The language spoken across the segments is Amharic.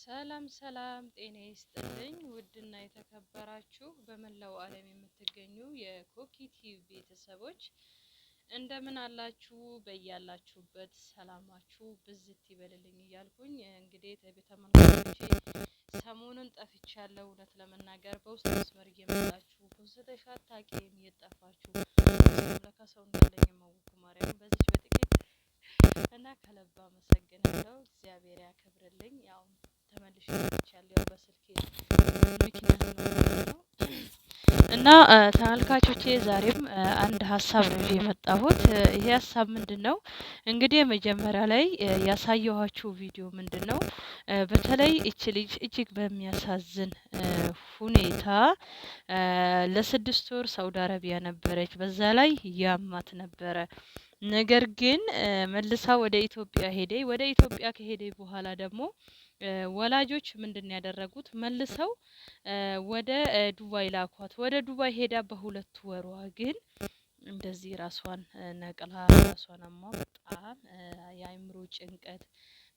ሰላም ሰላም፣ ጤና ይስጥልኝ ውድና የተከበራችሁ በመላው ዓለም የምትገኙ የኮኪቲቭ ቤተሰቦች እንደምን አላችሁ? በያላችሁበት ሰላማችሁ ብዝት ይበልልኝ እያልኩኝ እንግዲህ ተመልካቾቼ ሰሞኑን ጠፍቻለሁ። እውነት ለመናገር በውስጥ መስመር እየመጣችሁ በውስጥ ታቂም እየጠፋችሁ ለካ ሰው እንዳለኝ ማወቅ ማርያም በዚህ በጥቂት እና ከልብ አመሰግናለሁ። እግዚአብሔር ያከብርልኝ። ያው ተመልሼ መጥቻለሁ በስልኬ ምክንያት ነው እና ተመልካቾቼ ዛሬም አንድ ሀሳብ ነው የመጣሁት። ይሄ ሀሳብ ምንድነው? እንግዲህ መጀመሪያ ላይ ያሳየኋችሁ ቪዲዮ ምንድነው? በተለይ እቺ ልጅ እጅግ በሚያሳዝን ሁኔታ ለ6 ወር ሳውዲ አረቢያ ነበረች። በዛ ላይ ያማት ነበረ። ነገር ግን መልሳ ወደ ኢትዮጵያ ሄደ። ወደ ኢትዮጵያ ከሄደ በኋላ ደግሞ ወላጆች ምንድን ያደረጉት መልሰው ወደ ዱባይ ላኳት። ወደ ዱባይ ሄዳ በ2 ወሯ ግን እንደዚህ ራሷን ነቅላ ራሷን አሟ በጣም የአእምሮ ጭንቀት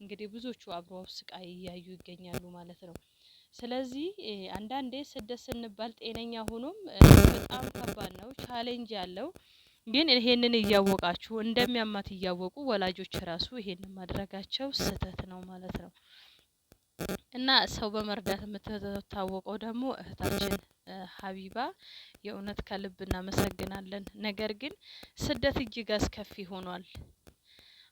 እንግዲህ ብዙዎቹ አብረው ስቃይ እያዩ ይገኛሉ ማለት ነው። ስለዚህ አንዳንዴ ስደት ስንባል ጤነኛ ሆኖም በጣም ከባድ ነው፣ ቻሌንጅ ያለው ግን ይሄንን እያወቃችሁ እንደሚያማት እያወቁ ወላጆች ራሱ ይሄንን ማድረጋቸው ስህተት ነው ማለት ነው። እና ሰው በመርዳት የምትታወቀው ደግሞ እህታችን ሀቢባ የእውነት ከልብ እናመሰግናለን። ነገር ግን ስደት እጅግ አስከፊ ሆኗል።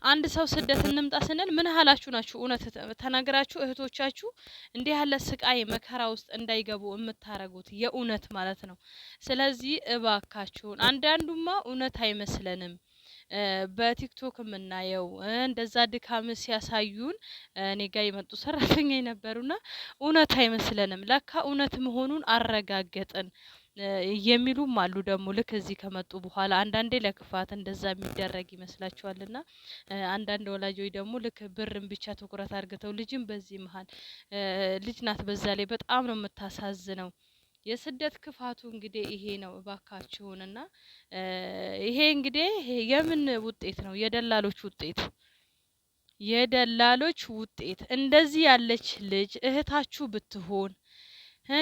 አንድ ሰው ስደት እንምጣ ስንል ምን ያህላችሁ ናችሁ እውነት ተናግራችሁ እህቶቻችሁ እንዲህ ያለ ስቃይ መከራ ውስጥ እንዳይገቡ የምታረጉት የእውነት ማለት ነው። ስለዚህ እባካችሁን አንዳንዱማ እውነት አይመስለንም በቲክቶክ የምናየው እንደዛ ድካም ሲያሳዩን እኔ ጋር የመጡ ሰራተኛ ነበሩና እውነት አይመስለንም፣ ለካ እውነት መሆኑን አረጋገጥን የሚሉም አሉ። ደግሞ ልክ እዚህ ከመጡ በኋላ አንዳንዴ ለክፋት እንደዛ የሚደረግ ይመስላችኋልና አንዳንድ ወላጆች ደግሞ ልክ ብርን ብቻ ትኩረት አድርገው ልጅም በዚህ መሀል ልጅ ናት፣ በዛ ላይ በጣም ነው የምታሳዝነው። የስደት ክፋቱ እንግዲህ ይሄ ነው። እባካችሁንና ይሄ እንግዲህ የምን ውጤት ነው? የደላሎች ውጤት፣ የደላሎች ውጤት። እንደዚህ ያለች ልጅ እህታችሁ ብትሆን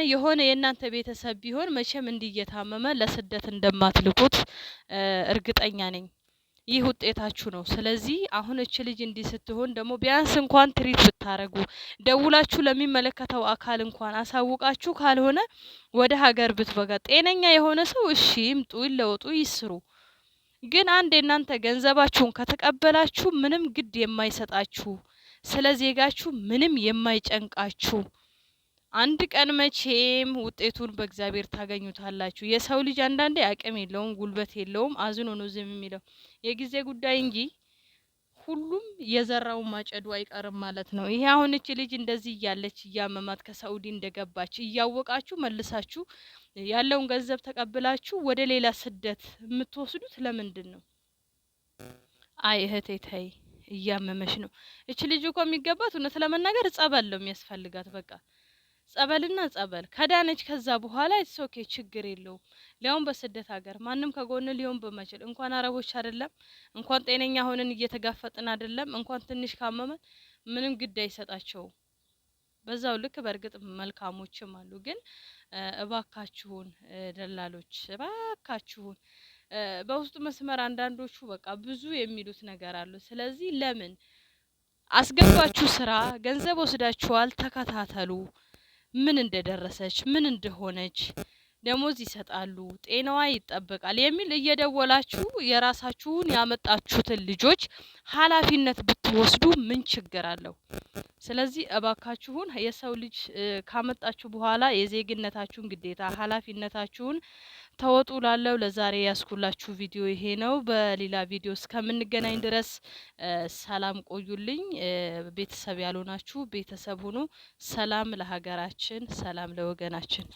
የሆነ የእናንተ ቤተሰብ ቢሆን መቼም እንዲየታመመ ለስደት እንደማትልቁት እርግጠኛ ነኝ። ይህ ውጤታችሁ ነው። ስለዚህ አሁን እች ልጅ እንዲህ ስትሆን ደግሞ ቢያንስ እንኳን ትሪት ብታረጉ ደውላችሁ ለሚመለከተው አካል እንኳን አሳውቃችሁ ካልሆነ ወደ ሀገር ብትበጋ ጤነኛ የሆነ ሰው እሺ ይምጡ፣ ይለወጡ፣ ይስሩ። ግን አንድ እናንተ ገንዘባችሁን ከተቀበላችሁ ምንም ግድ የማይሰጣችሁ ስለ ዜጋችሁ ምንም የማይጨንቃችሁ አንድ ቀን መቼም ውጤቱን በእግዚአብሔር ታገኙታላችሁ። የሰው ልጅ አንዳንዴ አቅም የለውም፣ ጉልበት የለውም፣ አዝኖ ነው ዝም የሚለው የጊዜ ጉዳይ እንጂ ሁሉም የዘራው ማጨዱ አይቀርም ማለት ነው። ይሄ አሁን እቺ ልጅ እንደዚህ እያለች እያመማት ከሳኡዲ እንደገባች እያወቃችሁ መልሳችሁ ያለውን ገንዘብ ተቀብላችሁ ወደ ሌላ ስደት የምትወስዱት ለምንድን ነው? አይ እህቴ ተይ፣ እያመመሽ ነው። እቺ ልጅ እኮ የሚገባት እውነት ለመናገር ጸበል ነው የሚያስፈልጋት። በቃ ጸበልና ጸበል ከዳነች ከዛ በኋላ ኦኬ ችግር የለውም። ሊያውም በስደት ሀገር ማንም ከጎን ሊሆን በማይችል እንኳን አረቦች አይደለም እንኳን ጤነኛ ሆነን እየተጋፈጥን አይደለም እንኳን ትንሽ ካመመን ምንም ግድ አይሰጣቸውም። በዛው ልክ በእርግጥ መልካሞችም አሉ። ግን እባካችሁን ደላሎች እባካችሁን በውስጡ መስመር አንዳንዶቹ በቃ ብዙ የሚሉት ነገር አሉ። ስለዚህ ለምን አስገባችሁ ስራ ገንዘብ ወስዳችኋል፣ ተከታተሉ ምን እንደደረሰች ምን እንደሆነች ደሞዝ ይሰጣሉ፣ ጤናዋ ይጠበቃል የሚል እየደወላችሁ የራሳችሁን ያመጣችሁትን ልጆች ኃላፊነት ብትወስዱ ምን ችግር አለው? ስለዚህ እባካችሁን የሰው ልጅ ካመጣችሁ በኋላ የዜግነታችሁን ግዴታ ኃላፊነታችሁን ተወጡ። ላለው ለዛሬ ያስኩላችሁ ቪዲዮ ይሄ ነው። በሌላ ቪዲዮ እስከምንገናኝ ድረስ ሰላም ቆዩልኝ። ቤተሰብ ያልሆናችሁ ቤተሰብ ሁኑ። ሰላም ለሀገራችን፣ ሰላም ለወገናችን።